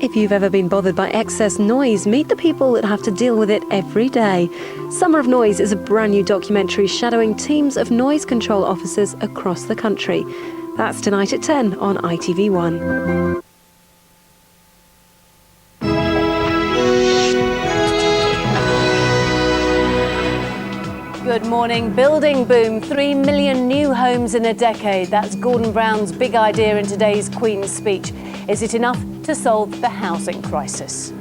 If you've ever been bothered by excess noise, meet the people that have to deal with it every day. Summer of Noise is a brand new documentary shadowing teams of noise control officers across the country. That's tonight at 10 on ITV1. Good morning. Building boom, 3 million new homes in a decade. That's Gordon Brown's big idea in today's Queen's speech. Is it enough to solve the housing crisis?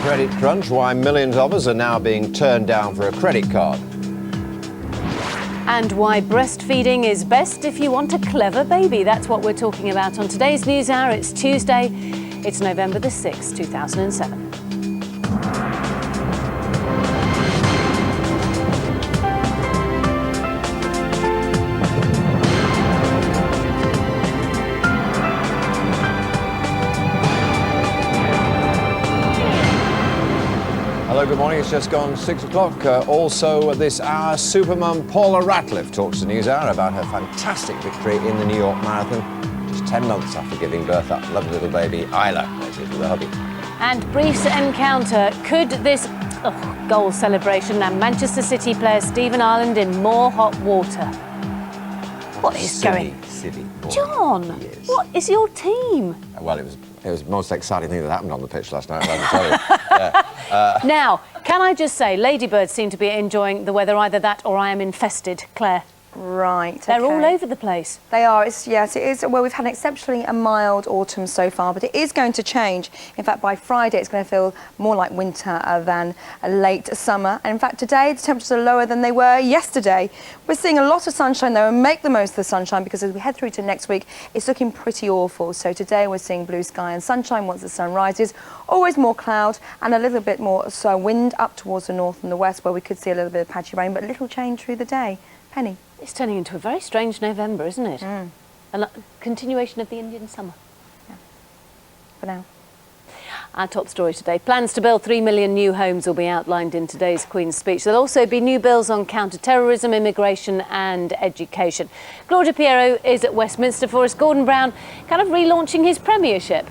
Credit crunch, why millions of us are now being turned down for a credit card. And why breastfeeding is best if you want a clever baby. That's what we're talking about on today's NewsHour. It's Tuesday. It's November the 6th, 2007. Hello, good morning. It's just gone 6 o'clock. Also at this hour, supermum Paula Ratcliffe talks to NewsHour about her fantastic victory in the New York Marathon, just 10 months after giving birth that lovely little baby, Isla, as is with her hubby. And Brief's encounter. Could this goal celebration land Manchester City player Stephen Ireland in more hot water? What is Silly boy. John, Yes. what is your team? Well, it was the most exciting thing that happened on the pitch last night, let me tell you. Now, can I just say, ladybirds seem to be enjoying the weather, either that or I am infested, Claire. Right, They're all over the place. They are, yes, it is. Well, we've had an exceptionally mild autumn so far, but it is going to change. In fact, by Friday, it's going to feel more like winter than a late summer. And in fact, today, the temperatures are lower than they were yesterday. We're seeing a lot of sunshine, though, and make the most of the sunshine, because as we head through to next week, it's looking pretty awful. So today, we're seeing blue sky and sunshine once the sun rises. Always more cloud and a little bit more wind up towards the north and the west, where we could see a little bit of patchy rain, but little change through the day. Penny. It's turning into a very strange November, isn't it? A continuation of the Indian summer. Yeah. For now. Our top story today. Plans to build 3 million new homes will be outlined in today's Queen's speech. There'll also be new bills on counter-terrorism, immigration and education. Claudia Piero is at Westminster for us. Gordon Brown kind of relaunching his premiership.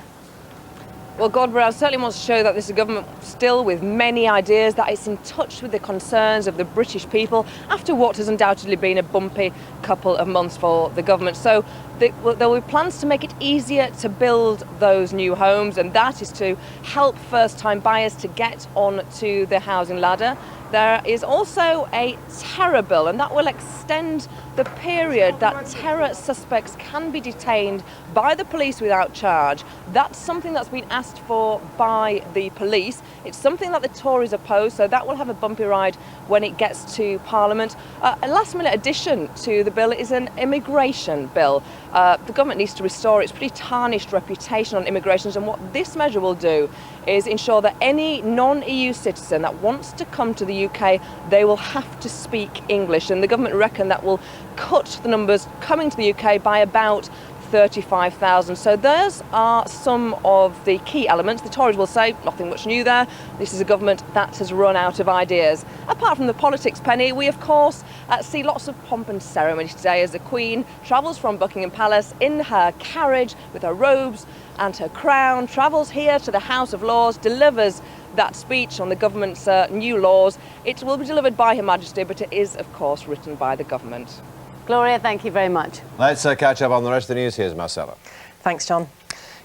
Well, Gordon Brown certainly wants to show that this is a government still with many ideas, that it's in touch with the concerns of the British people after what has undoubtedly been a bumpy couple of months for the government. So there will be plans to make it easier to build those new homes, and that is to help first-time buyers to get onto the housing ladder. There is also a terror bill, and that will extend the period that terror suspects can be detained by the police without charge. That's something that's been asked for by the police. It's something that the Tories oppose, so that will have a bumpy ride when it gets to Parliament. A last-minute addition to the bill is an immigration bill. The government needs to restore its pretty tarnished reputation on immigration, and what this measure will do is ensure that any non-EU citizen that wants to come to the UK, they will have to speak English, and the government reckon that will cut the numbers coming to the UK by about 35,000. So those are some of the key elements. The Tories will say nothing much new there. This is a government that has run out of ideas. Apart from the politics, Penny, we of course see lots of pomp and ceremony today as the Queen travels from Buckingham Palace in her carriage with her robes and her crown, travels here to the House of Lords, delivers that speech on the government's new laws. It will be delivered by Her Majesty, but it is of course written by the government. Gloria, thank you very much. Let's catch up on the rest of the news. Here's Marcella. Thanks, John.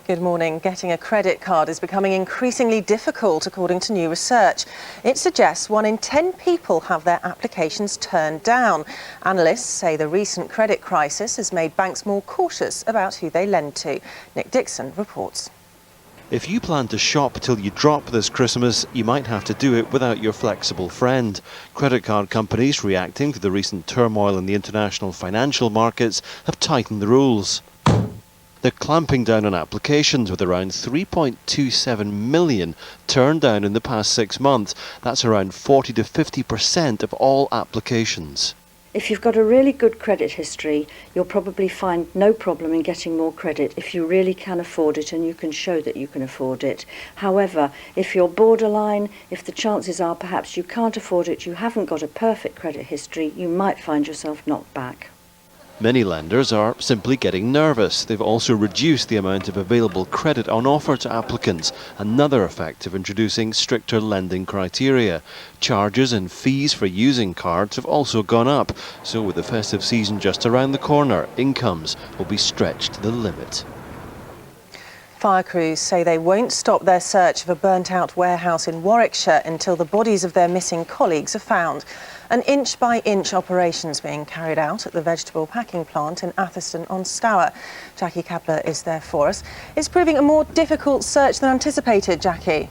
Good morning. Getting a credit card is becoming increasingly difficult, according to new research. It suggests 1 in 10 people have their applications turned down. Analysts say the recent credit crisis has made banks more cautious about who they lend to. Nick Dixon reports. If you plan to shop till you drop this Christmas, you might have to do it without your flexible friend. Credit card companies, reacting to the recent turmoil in the international financial markets, have tightened the rules. They're clamping down on applications, with around 3.27 million turned down in the past 6 months. That's around 40 to 50% of all applications. If you've got a really good credit history, you'll probably find no problem in getting more credit if you really can afford it and you can show that you can afford it. However, if you're borderline, if the chances are perhaps you can't afford it, you haven't got a perfect credit history, you might find yourself knocked back. Many lenders are simply getting nervous. They've also reduced the amount of available credit on offer to applicants, another effect of introducing stricter lending criteria. Charges and fees for using cards have also gone up, so with the festive season just around the corner, incomes will be stretched to the limit. Fire crews say they won't stop their search of a burnt-out warehouse in Warwickshire until the bodies of their missing colleagues are found. An inch-by-inch operation is being carried out at the vegetable packing plant in Atherstone-on-Stour. Jackie Kapler is there for us. It's proving a more difficult search than anticipated, Jackie.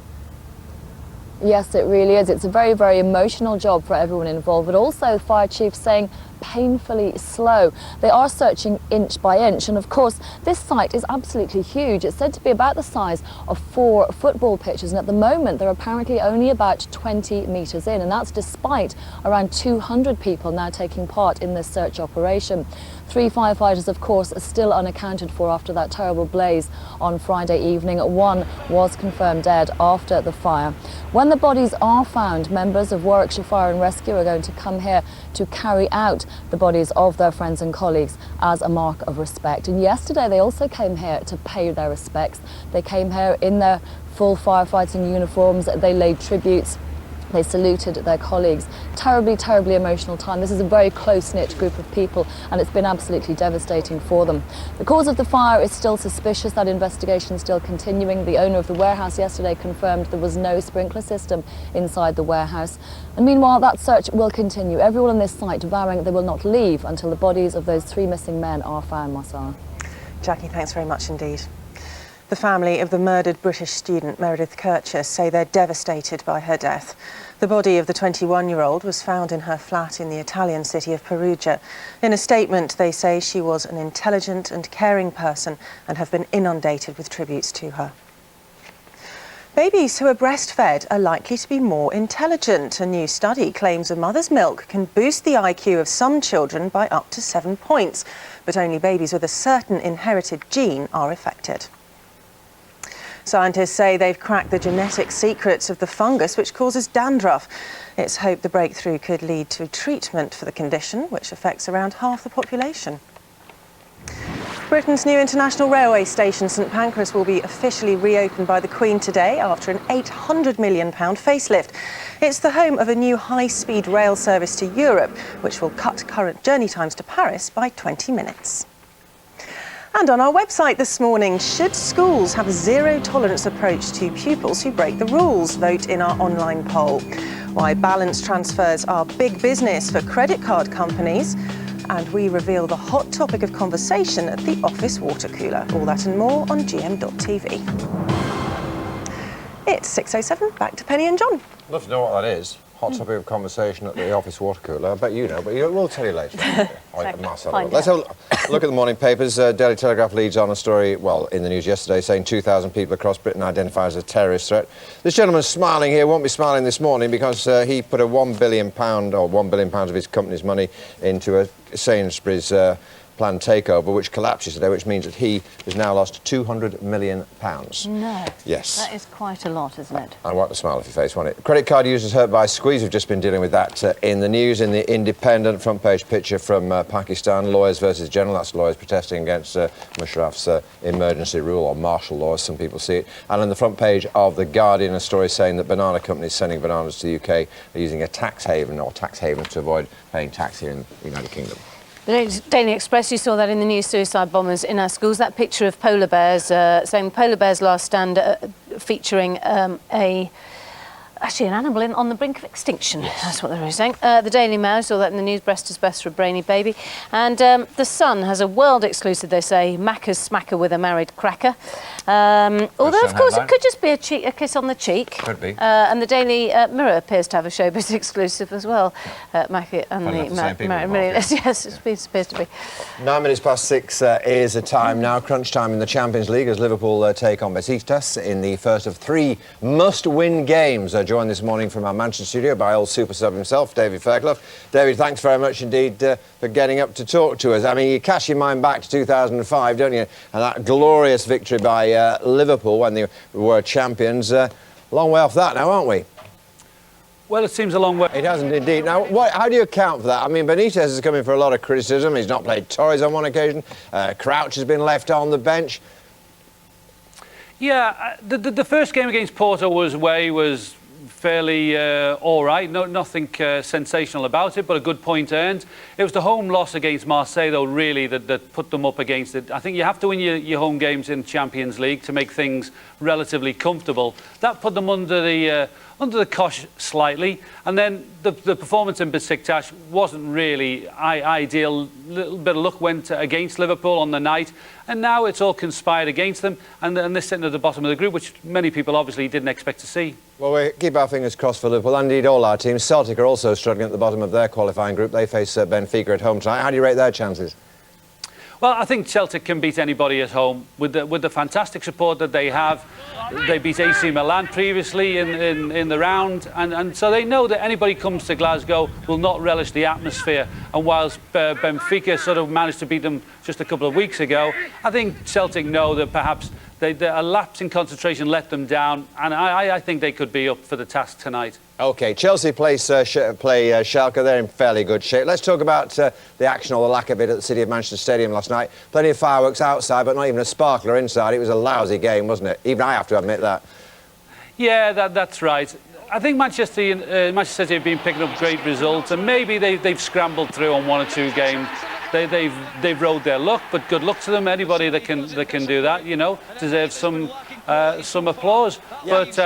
Yes, it really is. It's a very, very emotional job for everyone involved, but also the fire chief saying painfully slow. They are searching inch by inch, and of course this site is absolutely huge. It's said to be about the size of 4 football pitches, and at the moment they're apparently only about 20 metres in, and that's despite around 200 people now taking part in this search operation. 3 firefighters, of course, are still unaccounted for after that terrible blaze on Friday evening. 1 was confirmed dead after the fire. When the bodies are found, members of Warwickshire Fire and Rescue are going to come here to carry out the bodies of their friends and colleagues as a mark of respect. And yesterday they also came here to pay their respects. They came here in their full firefighting uniforms. They laid tributes. They saluted their colleagues. Terribly, terribly emotional time. This is a very close-knit group of people, and it's been absolutely devastating for them. The cause of the fire is still suspicious. That investigation is still continuing. The owner of the warehouse yesterday confirmed there was no sprinkler system inside the warehouse. And meanwhile, that search will continue. Everyone on this site vowing they will not leave until the bodies of those 3 missing men are found, Marcella. Jackie, thanks very much indeed. The family of the murdered British student Meredith Kircher say they're devastated by her death. The body of the 21-year-old was found in her flat in the Italian city of Perugia. In a statement, they say she was an intelligent and caring person and have been inundated with tributes to her. Babies who are breastfed are likely to be more intelligent. A new study claims a mother's milk can boost the IQ of some children by up to 7 points, but only babies with a certain inherited gene are affected. Scientists say they've cracked the genetic secrets of the fungus which causes dandruff. It's hoped the breakthrough could lead to treatment for the condition, which affects around half the population. Britain's new international railway station, St Pancras, will be officially reopened by the Queen today after an £800 million facelift. It's the home of a new high-speed rail service to Europe, which will cut current journey times to Paris by 20 minutes. And on our website this morning, should schools have a zero-tolerance approach to pupils who break the rules? Vote in our online poll. Why balance transfers are big business for credit card companies. And we reveal the hot topic of conversation at the office water cooler. All that and more on GM.TV. It's 6:07, back to Penny and John. I'd love to know what that is. Hot topic of conversation at the office water cooler. I bet you know, but we'll tell you later. Let's have a look at the morning papers. Daily Telegraph leads on a story, well, in the news yesterday, saying 2,000 people across Britain identified as a terrorist threat. This gentleman's smiling here, won't be smiling this morning because he put a £1 billion or £1 billion of his company's money into a Sainsbury's planned takeover, which collapses today, which means that he has now lost £200 million. No. Yes. That is quite a lot, isn't it? I want a smile off your face, won't it? Credit card users hurt by squeeze. We've just been dealing with that in the news. In the Independent front page picture from Pakistan, lawyers versus general. That's lawyers protesting against Musharraf's emergency rule, or martial law, as some people see it. And on the front page of The Guardian, a story saying that banana companies sending bananas to the UK are using a tax haven to avoid paying tax here in the United Kingdom. The Daily Express, you saw that in the news, suicide bombers in our schools. That picture of polar bears, saying polar bears last stand, featuring actually an animal on the brink of extinction. Yes. That's what they were saying. The Daily Mail, saw that in the news, breast is best for a brainy baby. And The Sun has a world exclusive, they say, Macca's smacker with a married cracker. Although, of course, it could just be a kiss on the cheek. Could be. And the Daily Mirror appears to have a showbiz exclusive as well. Macca and the married millionaires. Yes, it appears to be. 9 minutes past 6 is the time now. Crunch time in the Champions League as Liverpool take on Besiktas in the first of 3 must-win games. Joined this morning from our Manchester studio by old super sub himself, David Fairclough. David, thanks very much indeed for getting up to talk to us. I mean, you cast your mind back to 2005, don't you? And that glorious victory by Liverpool when they were champions. Long way off that now, aren't we? Well, it seems a long way. It hasn't indeed. Now, how do you account for that? I mean, Benitez is coming for a lot of criticism. He's not played Torres on one occasion. Crouch has been left on the bench. Yeah, the first game against Porto was fairly all right. Nothing sensational about it, but a good point earned. It was the home loss against Marseille, though, really, that put them up against it. I think you have to win your home games in Champions League to make things relatively comfortable. That put them under the cosh slightly, and then the performance in Besiktas wasn't really ideal. A little bit of luck went against Liverpool on the night, and now it's all conspired against them, and they're sitting at the bottom of the group, which many people obviously didn't expect to see. Well, we keep our fingers crossed for Liverpool, and indeed all our teams. Celtic are also struggling at the bottom of their qualifying group. They face Benfica at home tonight. How do you rate their chances? Well, I think Celtic can beat anybody at home with the fantastic support that they have. They beat AC Milan previously in the round, and so they know that anybody comes to Glasgow will not relish the atmosphere. And whilst Benfica sort of managed to beat them just a couple of weeks ago, I think Celtic know that perhaps a lapse in concentration let them down, and I think they could be up for the task tonight. OK, Chelsea play Schalke. They're in fairly good shape. Let's talk about the action, or the lack of it, at the City of Manchester Stadium last night. Plenty of fireworks outside, but not even a sparkler inside. It was a lousy game, wasn't it? Even I have to admit that. Yeah, that's right. I think Manchester City have been picking up great results, and maybe they've scrambled through on one or two games. They've rode their luck, but good luck to them. Anybody that can do that, you know, deserves some applause. Yeah. But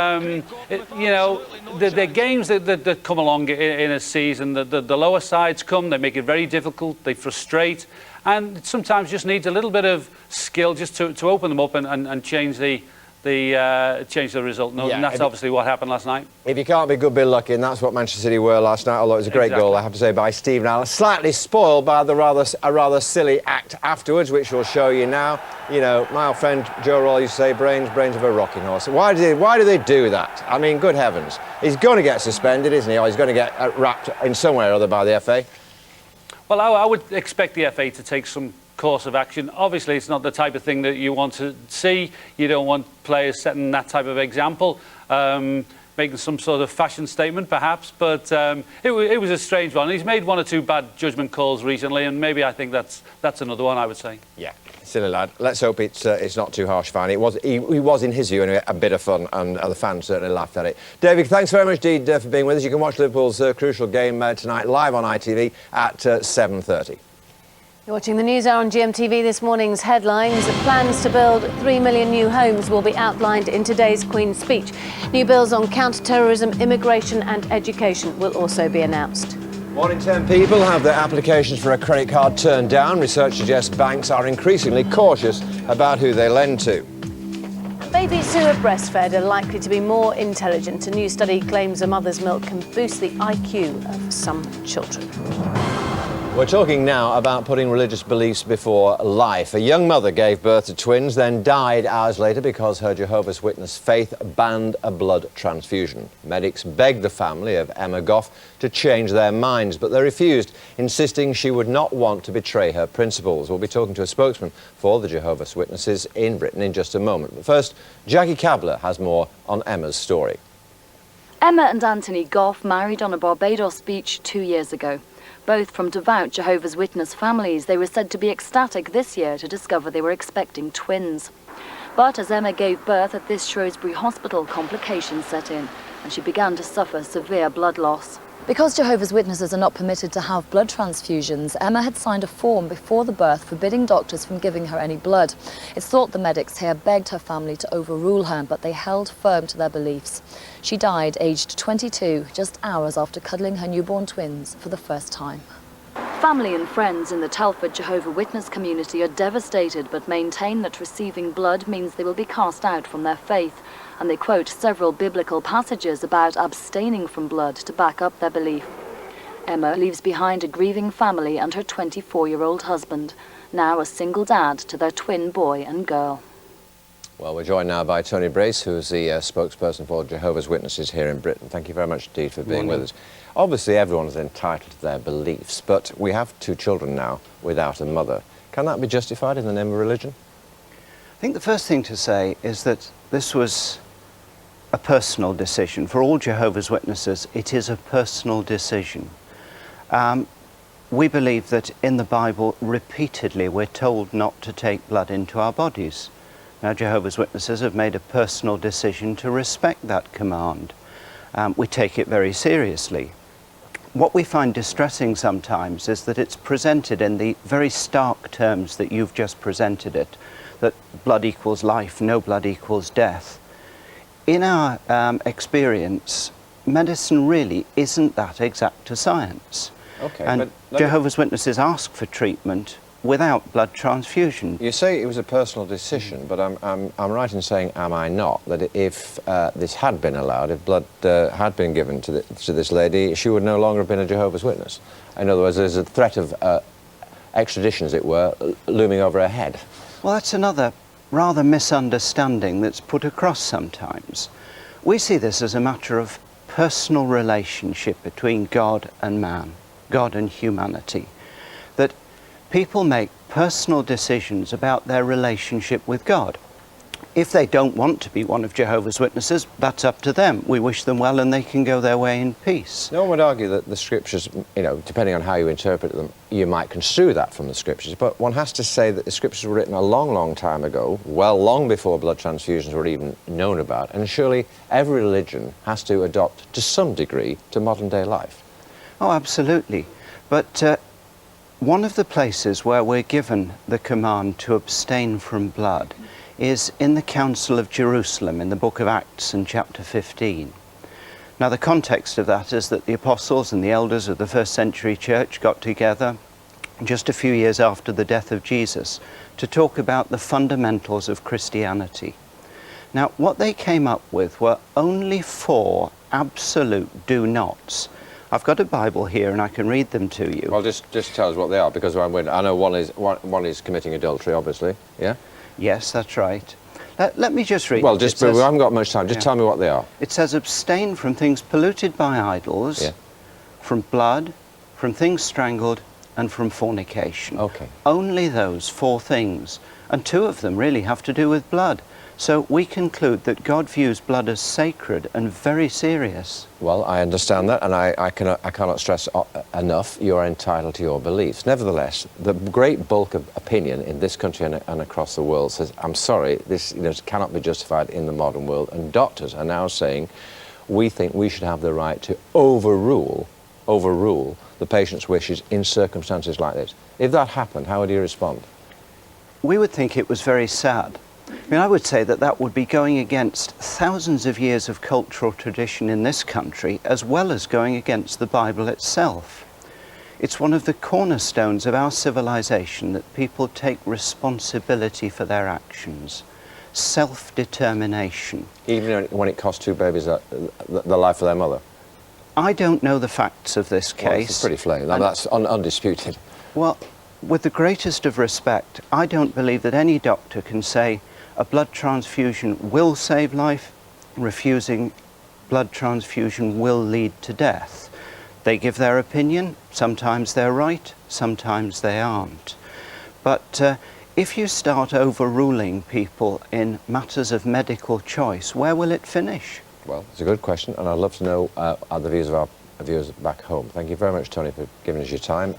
you know, the games that come along in a season, the lower sides come, they make it very difficult, they frustrate, and sometimes just needs a little bit of skill just to open them up and change the result. No, yeah, and that's obviously what happened last night. If you can't be good, be lucky, and that's what Manchester City were last night, although it was a great goal, I have to say, by Stephen Allen. Slightly spoiled by a rather silly act afterwards, which we'll show you now. You know, my old friend Joe Roll used to say, brains of a rocking horse. Why do they do that? I mean, good heavens. He's going to get suspended, isn't he? Or he's going to get wrapped in some way or other by the FA. Well, I would expect the FA to take some course of action. Obviously, it's not the type of thing that you want to see. You don't want players setting that type of example, making some sort of fashion statement, perhaps. But it was a strange one. He's made one or two bad judgment calls recently, and maybe I think that's another one, I would say. Yeah, silly lad. Let's hope it's not too harsh, fine. He was, in his view, anyway, a bit of fun, and the fans certainly laughed at it. David, thanks very much indeed for being with us. You can watch Liverpool's crucial game tonight live on ITV at 7:30. You're watching the News Hour on GMTV. This morning's headlines. Plans to build 3 million new homes will be outlined in today's Queen's speech. New bills on counter-terrorism, immigration and education will also be announced. 1 in 10 people have their applications for a credit card turned down. Research suggests banks are increasingly cautious about who they lend to. Babies who are breastfed are likely to be more intelligent. A new study claims a mother's milk can boost the IQ of some children. We're talking now about putting religious beliefs before life. A young mother gave birth to twins, then died hours later because her Jehovah's Witness faith banned a blood transfusion. Medics begged the family of Emma Goff to change their minds, but they refused, insisting she would not want to betray her principles. We'll be talking to a spokesman for the Jehovah's Witnesses in Britain in just a moment. But first, Jackie Kabler has more on Emma's story. Emma and Anthony Goff married on a Barbados beach 2 years ago. Both from devout Jehovah's Witness families, they were said to be ecstatic this year to discover they were expecting twins. But as Emma gave birth at this Shrewsbury hospital, complications set in, and she began to suffer severe blood loss. Because Jehovah's Witnesses are not permitted to have blood transfusions, Emma had signed a form before the birth forbidding doctors from giving her any blood. It's thought the medics here begged her family to overrule her, but they held firm to their beliefs. She died aged 22, just hours after cuddling her newborn twins for the first time. Family and friends in the Telford Jehovah's Witness community are devastated, but maintain that receiving blood means they will be cast out from their faith. And they quote several biblical passages about abstaining from blood to back up their belief. Emma leaves behind a grieving family and her 24-year-old husband, now a single dad to their twin boy and girl. Well, we're joined now by Tony Brace, who's the spokesperson for Jehovah's Witnesses here in Britain. Thank you very much indeed for being with us. Obviously, everyone's entitled to their beliefs, but we have 2 children now without a mother. Can that be justified in the name of religion? I think the first thing to say is that this was a personal decision. For all Jehovah's Witnesses, it is a personal decision. We believe that in the Bible, repeatedly, we're told not to take blood into our bodies. Now, Jehovah's Witnesses have made a personal decision to respect that command. We take it very seriously. What we find distressing sometimes is that it's presented in the very stark terms that you've just presented it, that blood equals life, no blood equals death. In our experience, medicine really isn't that exact a science. Okay, and Jehovah's Witnesses ask for treatment without blood transfusion. You say it was a personal decision, but I'm right in saying, am I not, that if this had been allowed, if blood had been given to this lady, she would no longer have been a Jehovah's Witness? In other words, there's a threat of extradition, as it were, looming over her head. Well, that's another rather misunderstanding that's put across sometimes. We see this as a matter of personal relationship between God and man, God and humanity, that people make personal decisions about their relationship with God. If they don't want to be one of Jehovah's Witnesses, that's up to them. We wish them well and they can go their way in peace. No one would argue that the scriptures, you know, depending on how you interpret them, you might construe that from the scriptures, but one has to say that the scriptures were written a long, long time ago, well, long before blood transfusions were even known about, and surely every religion has to adopt, to some degree, to modern day life. Oh, absolutely. But one of the places where we're given the command to abstain from blood is in the Council of Jerusalem in the book of Acts in chapter 15. Now, the context of that is that the apostles and the elders of the first century church got together just a few years after the death of Jesus to talk about the fundamentals of Christianity. Now, what they came up with were only 4 absolute do-nots. I've got a Bible here and I can read them to you. Well, just tell us what they are, because I know one is committing adultery, obviously, yeah? Yes, that's right. Let me just read. Well, we haven't got much time. Just tell me what they are. It says, abstain from things polluted by idols, from blood, from things strangled, and from fornication. Okay. Only those 4 things. And 2 of them really have to do with blood. So we conclude that God views blood as sacred and very serious. Well, I understand that, and I cannot stress enough you're entitled to your beliefs. Nevertheless, the great bulk of opinion in this country and across the world says, I'm sorry, this cannot be justified in the modern world, and doctors are now saying, we think we should have the right to overrule the patient's wishes in circumstances like this. If that happened, how would you respond? We would think it was very sad. I mean, I would say that that would be going against thousands of years of cultural tradition in this country, as well as going against the Bible itself. It's one of the cornerstones of our civilization that people take responsibility for their actions, self-determination. Even when it costs 2 babies the life of their mother? I don't know the facts of this case. Well, it's pretty flagrant. That's undisputed. Well, with the greatest of respect, I don't believe that any doctor can say a blood transfusion will save life, refusing blood transfusion will lead to death. They give their opinion, sometimes they're right, sometimes they aren't. But if you start overruling people in matters of medical choice, where will it finish? Well, it's a good question, and I'd love to know the views of our viewers back home. Thank you very much, Tony, for giving us your time.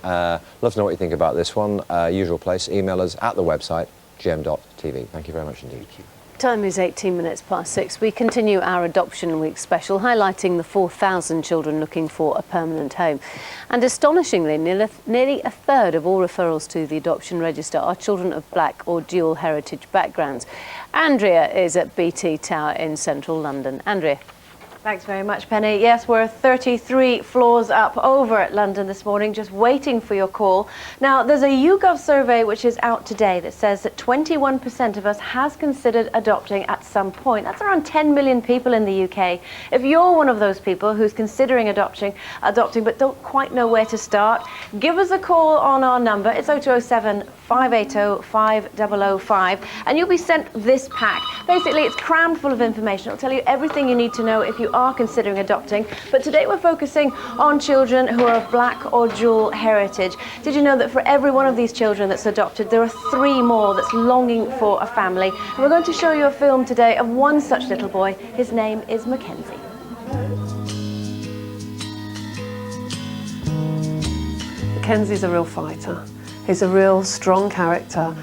Love to know what you think about this one. Usual place, email us at the website, gm.tv. Thank you very much indeed. Thank you. Time is 18 minutes past 6. We continue our Adoption Week special, highlighting the 4,000 children looking for a permanent home. And astonishingly, nearly a third of all referrals to the adoption register are children of black or dual heritage backgrounds. Andrea is at BT Tower in central London. Andrea. Thanks very much, Penny. Yes, we're 33 floors up over at London this morning, just waiting for your call. Now, there's a YouGov survey which is out today that says that 21% of us has considered adopting at some point. That's around 10 million people in the UK. If you're one of those people who's considering adopting but don't quite know where to start, give us a call on our number. It's 0207 580 5005, and you'll be sent this pack. Basically, it's crammed full of information. It'll tell you everything you need to know if you are considering adopting. But today we're focusing on children who are of black or dual heritage. Did you know that for every one of these children that's adopted, there are 3 more that's longing for a family? And we're going to show you a film today of one such little boy. His name is Mackenzie. Mackenzie's a real fighter. He's a real strong character,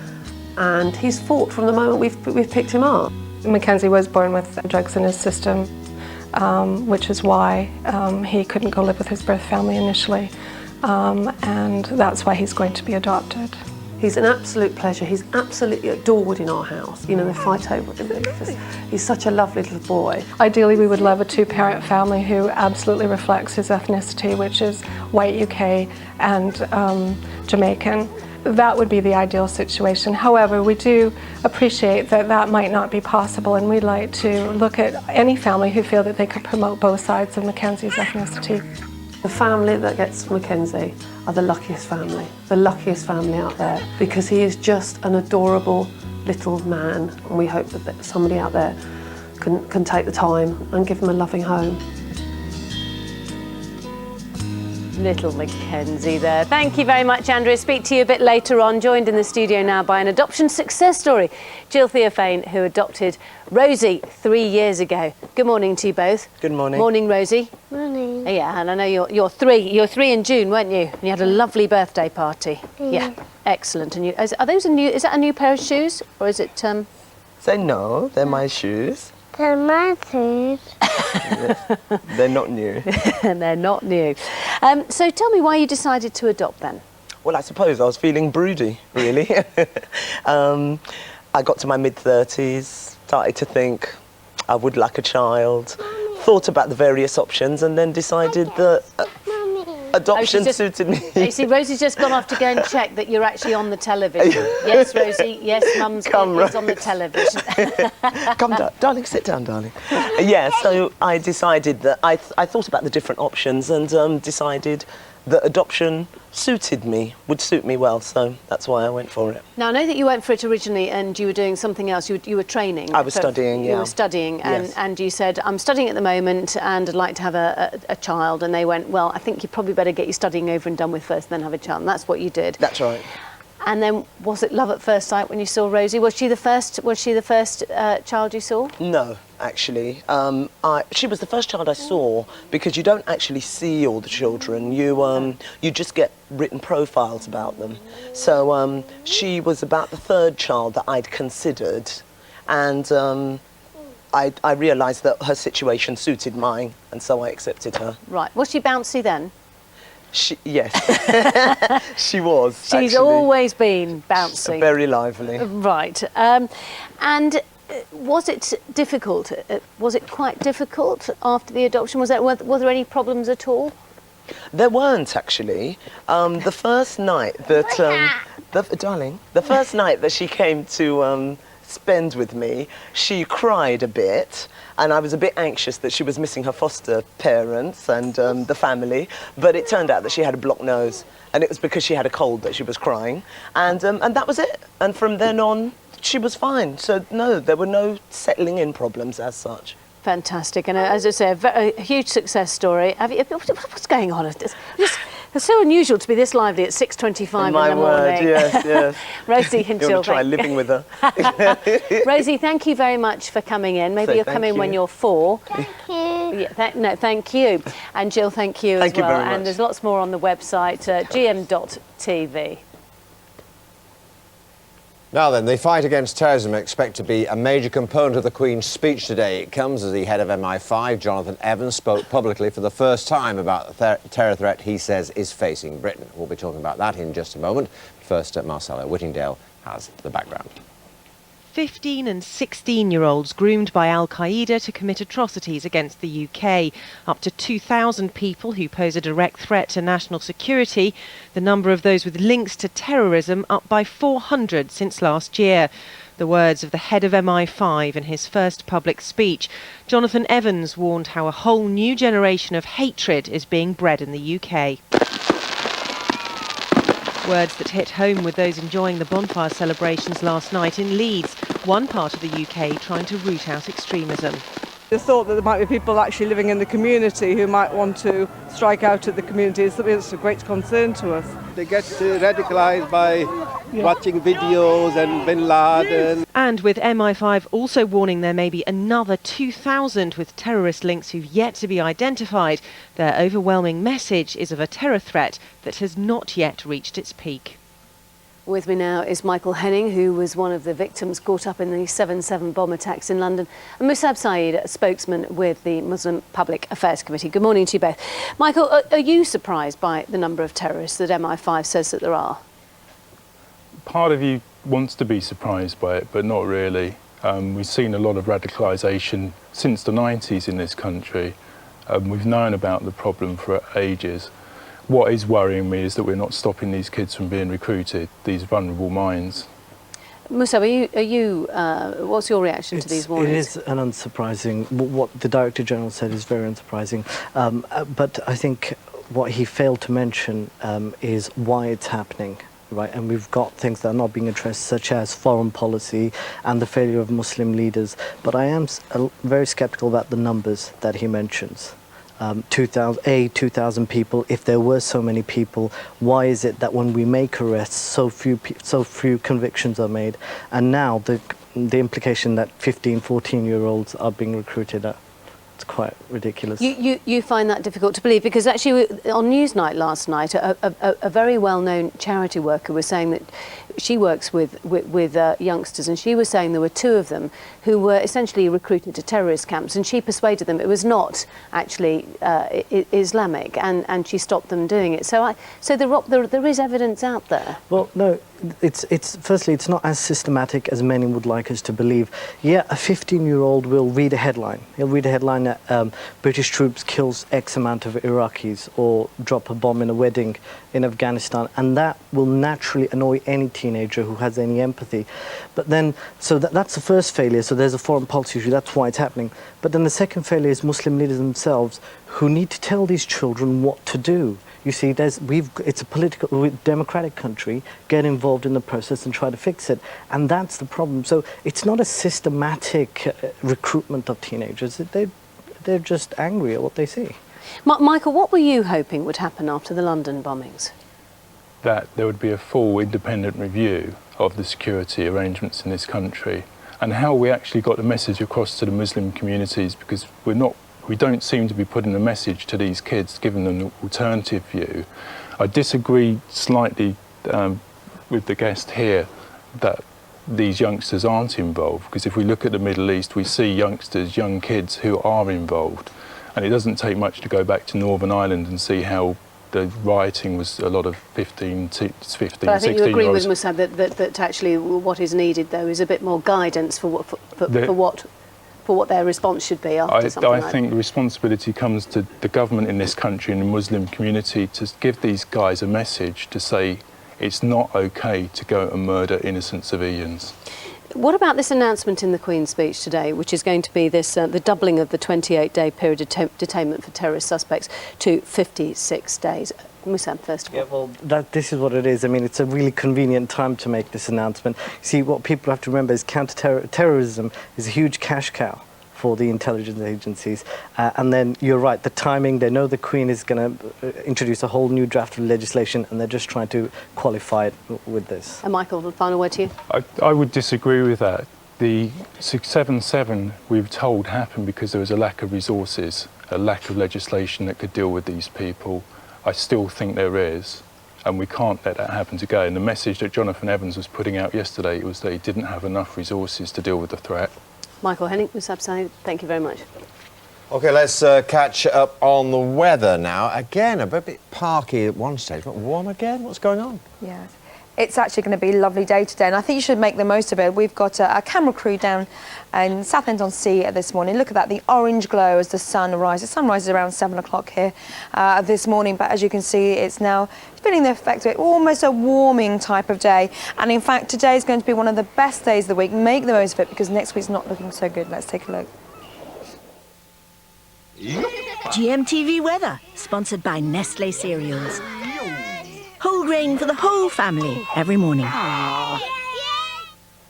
and he's fought from the moment we've picked him up. Mackenzie was born with drugs in his system, which is why he couldn't go live with his birth family initially, and that's why he's going to be adopted. He's an absolute pleasure. He's absolutely adored in our house. You know, they fight over him. He's such a lovely little boy. Ideally, we would love a 2-parent family who absolutely reflects his ethnicity, which is white UK and Jamaican. That would be the ideal situation. However, we do appreciate that that might not be possible, and we'd like to look at any family who feel that they could promote both sides of Mackenzie's ethnicity. The family that gets Mackenzie are the luckiest family out there, because he is just an adorable little man, and we hope that somebody out there can take the time and give him a loving home. Little Mackenzie there. Thank you very much, Andrea. Speak to you a bit later on. Joined in the studio now by an adoption success story, Jill Theophane, who adopted Rosie 3 years ago. Good morning to you both. Good morning. Morning, Rosie. Morning. Yeah, and I know you're 3. You're 3 in June, weren't you? And you had a lovely birthday party. Yeah, excellent. And is that a new pair of shoes, or is it? Say no, they're my shoes. They're my shoes. They're not new. And they're not new. So tell me why you decided to adopt then. Well, I suppose I was feeling broody, really. I got to my mid-30s, started to think I would like a child, thought about the various options, and then decided that adoption suited me. You see, Rosie's just gone off to go and check that you're actually on the television. Yes, Rosie, yes, Mum's is on the television. Come down, darling, sit down, darling. Yeah, so I decided that I thought about the different options and decided that adoption would suit me well, so that's why I went for it. Now, I know that you went for it originally and you were doing something else. You were training. I was studying, yeah. You were studying, Yes. and you said, I'm studying at the moment and I'd like to have a child. And they went, well, I think you probably better get your studying over and done with first, then have a child. And that's what you did. That's right. And then, was it love at first sight when you saw Rosie? Was she the first child you saw? No, actually. She was the first child I saw, because you don't actually see all the children. You just get written profiles about them. So she was about the 3rd child that I'd considered, and I realised that her situation suited mine, and so I accepted her. Right. Was she bouncy then? Yes, she was. She's actually always been bouncy. Very lively. Right. And was it difficult? Was it quite difficult after the adoption? Were there any problems at all? There weren't, actually. The first night that, the first night that she came to spend with me, she cried a bit, and I was a bit anxious that she was missing her foster parents and the family, but it turned out that she had a blocked nose, and it was because she had a cold that she was crying, and that was it. And from then on, she was fine. So no, there were no settling in problems as such. Fantastic, and as I say, a huge success story. What's going on? It's so unusual to be this lively at 6:25 in the morning. Yes. Rosie and Jill. You want to try living with her? Rosie, thank you very much for coming in. Maybe you'll come in when you're 4. Thank you. Yeah, thank you. And Jill, thank you as well. Thank you very much. And there's lots more on the website, gm.tv. Now then, the fight against terrorism expect to be a major component of the Queen's speech today. It comes as the head of MI5, Jonathan Evans, spoke publicly for the first time about the terror threat he says is facing Britain. We'll be talking about that in just a moment. First, Marcella Whittingdale has the background. 15 and 16-year-olds groomed by Al-Qaeda to commit atrocities against the UK. Up to 2,000 people who pose a direct threat to national security. The number of those with links to terrorism up by 400 since last year. The words of the head of MI5 in his first public speech. Jonathan Evans warned how a whole new generation of hatred is being bred in the UK. Words that hit home with those enjoying the bonfire celebrations last night in Leeds, one part of the UK trying to root out extremism. The thought that there might be people actually living in the community who might want to strike out at the community is something that's a great concern to us. They get radicalised by watching videos and Bin Laden. And with MI5 also warning there may be another 2,000 with terrorist links who've yet to be identified, their overwhelming message is of a terror threat that has not yet reached its peak. With me now is Michael Henning, who was one of the victims caught up in the 7/7 bomb attacks in London, and Musab Saeed, a spokesman with the Muslim Public Affairs Committee. Good morning to you both. Michael, are you surprised by the number of terrorists that MI5 says that there are? Part of you wants to be surprised by it, but not really. We've seen a lot of radicalisation since the 90s in this country. We've known about the problem for ages. What is worrying me is that we're not stopping these kids from being recruited, these vulnerable minds. Musab, what's your reaction to these warnings? It is an unsurprising. What the Director General said is very unsurprising. But I think what he failed to mention is why it's happening. Right, and we've got things that are not being addressed, such as foreign policy and the failure of Muslim leaders. But I am very sceptical about the numbers that he mentions. 2,000 people. If there were so many people, why is it that when we make arrests, so few convictions are made? And now the implication that 15, 14-year-olds are being recruited at. It's quite ridiculous. You find that difficult to believe, because actually on Newsnight last night, a very well-known charity worker was saying that she works with youngsters, and she was saying there were 2 of them who were essentially recruited to terrorist camps, and she persuaded them it was not actually Islamic, and she stopped them doing it. So there is evidence out there. Well, no, firstly, it's not as systematic as many would like us to believe. Yeah, a 15-year-old will read a headline. He'll read a headline that British troops kills X amount of Iraqis, or drop a bomb in a wedding in Afghanistan, and that will naturally annoy any teenager who has any empathy. But then, so that's the first failure. So there's a foreign policy issue. That's why it's happening. But then the second failure is Muslim leaders themselves, who need to tell these children what to do. You see, it's a political, democratic country. Get involved in the process and try to fix it, and that's the problem. So it's not a systematic recruitment of teenagers. They're just angry at what they see. Michael, what were you hoping would happen after the London bombings? That there would be a full independent review of the security arrangements in this country, and how we actually got the message across to the Muslim communities, because we don't seem to be putting a message to these kids, giving them an alternative view. I disagree slightly with the guest here that these youngsters aren't involved, because if we look at the Middle East, we see youngsters, young kids who are involved, and it doesn't take much to go back to Northern Ireland and see how the rioting was a lot of 15, 16 But I think you agree with year-olds. Musab that actually what is needed, though, is a bit more guidance for what their response should be after something like that. I think the responsibility comes to the government in this country and the Muslim community to give these guys a message to say it's not okay to go and murder innocent civilians. What about this announcement in the Queen's speech today, which is going to be this the doubling of the 28-day period of detainment for terrorist suspects to 56 days? Musab, first of all. Yeah, well, this is what it is. I mean, it's a really convenient time to make this announcement. See, what people have to remember is counter-terrorism is a huge cash cow for the intelligence agencies. And then you're right, the timing, they know the Queen is going to introduce a whole new draft of legislation, and they're just trying to qualify it with this. And Michael, the final word to you. I would disagree with that. The 7/7, we've told, happened because there was a lack of resources, a lack of legislation that could deal with these people. I still think there is, and we can't let that happen again. The message that Jonathan Evans was putting out yesterday was that he didn't have enough resources to deal with the threat. Michael Henning, Musab Saeed, thank you very much. OK, let's catch up on the weather now. Again, a bit parky at one stage, but warm again? What's going on? Yeah. It's actually going to be a lovely day today, and I think you should make the most of it. We've got a camera crew down in Southend-on-Sea this morning. Look at that, the orange glow as the sun rises. The sun rises around 7 o'clock here this morning, but as you can see, it's now feeling the effect of it, almost a warming type of day. And in fact, today is going to be one of the best days of the week. Make the most of it, because next week's not looking so good. Let's take a look. GMTV weather, sponsored by Nestle Cereals. Whole grain for the whole family every morning.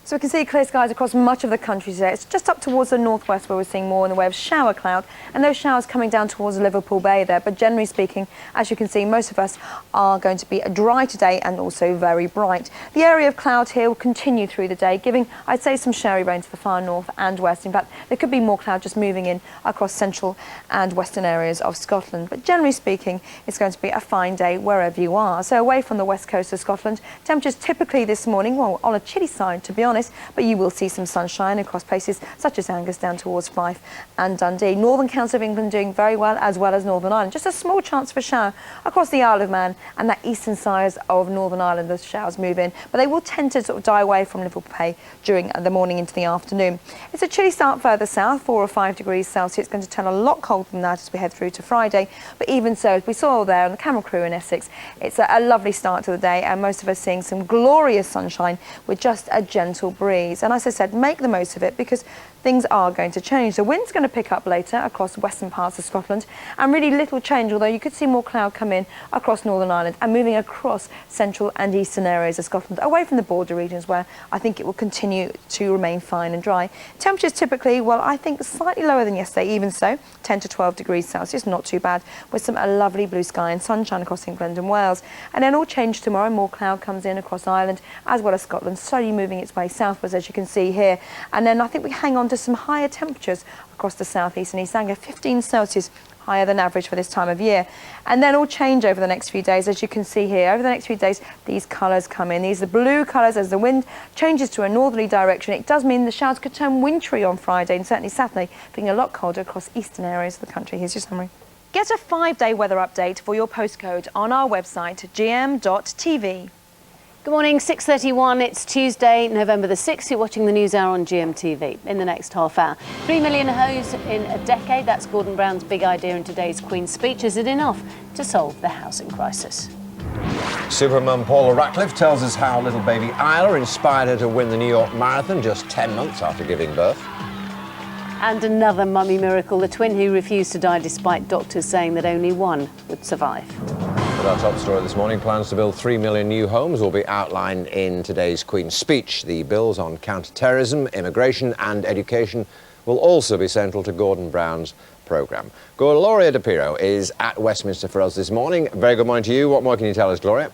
So So we can see clear skies across much of the country today. It's just up towards the northwest where we're seeing more in the way of shower cloud, and those showers coming down towards Liverpool Bay there. But generally speaking, as you can see, most of us are going to be dry today and also very bright. The area of cloud here will continue through the day, giving, I'd say, some showery rain to the far north and west. In fact, there could be more cloud just moving in across central and western areas of Scotland. But generally speaking, it's going to be a fine day wherever you are. So away from the west coast of Scotland, temperatures typically this morning, well, on a chilly side to be honest, but you will see some sunshine across places such as Angus down towards Fife and Dundee. Northern Counties of England doing very well as Northern Ireland. Just a small chance for a shower across the Isle of Man and that eastern side of Northern Ireland. The showers move in, but they will tend to sort of die away from Liverpool Bay during the morning into the afternoon. It's a chilly start further south, 4 or 5 degrees Celsius. It's going to turn a lot colder than that as we head through to Friday, but even so, as we saw there on the camera crew in Essex, it's a lovely start to the day, and most of us seeing some glorious sunshine with just a gentle breeze. And as I said, make the most of it because things are going to change. The wind's going to pick up later across western parts of Scotland, and really little change, although you could see more cloud come in across Northern Ireland and moving across central and eastern areas of Scotland, away from the border regions where I think it will continue to remain fine and dry. Temperatures typically, well, I think slightly lower than yesterday, even so, 10 to 12 degrees Celsius, not too bad, with some lovely blue sky and sunshine across England and Wales. And then all change tomorrow, more cloud comes in across Ireland as well as Scotland, slowly moving its way southwards, as you can see here. And then I think we hang on to some higher temperatures across the southeast and East Anglia, 15 Celsius higher than average for this time of year. And then all change over the next few days, as you can see here. Over the next few days, these colours come in. These are the blue colours as the wind changes to a northerly direction. It does mean the showers could turn wintry on Friday and certainly Saturday, being a lot colder across eastern areas of the country. Here's your summary. Get a 5-day weather update for your postcode on our website, gm.tv. Good morning, 6:31. It's Tuesday, November the 6th. You're watching the News Hour on GMTV. In the next half hour, 3 million homes in a decade. That's Gordon Brown's big idea in today's Queen's speech. Is it enough to solve the housing crisis? Supermum Paula Ratcliffe tells us how little baby Isla inspired her to win the New York Marathon just 10 months after giving birth. And another mummy miracle, the twin who refused to die despite doctors saying that only one would survive. But our top story this morning, plans to build 3 million new homes will be outlined in today's Queen's speech. The bills on counter-terrorism, immigration and education will also be central to Gordon Brown's programme. Gloria De Piro is at Westminster for us this morning. Very good morning to you. What more can you tell us, Gloria?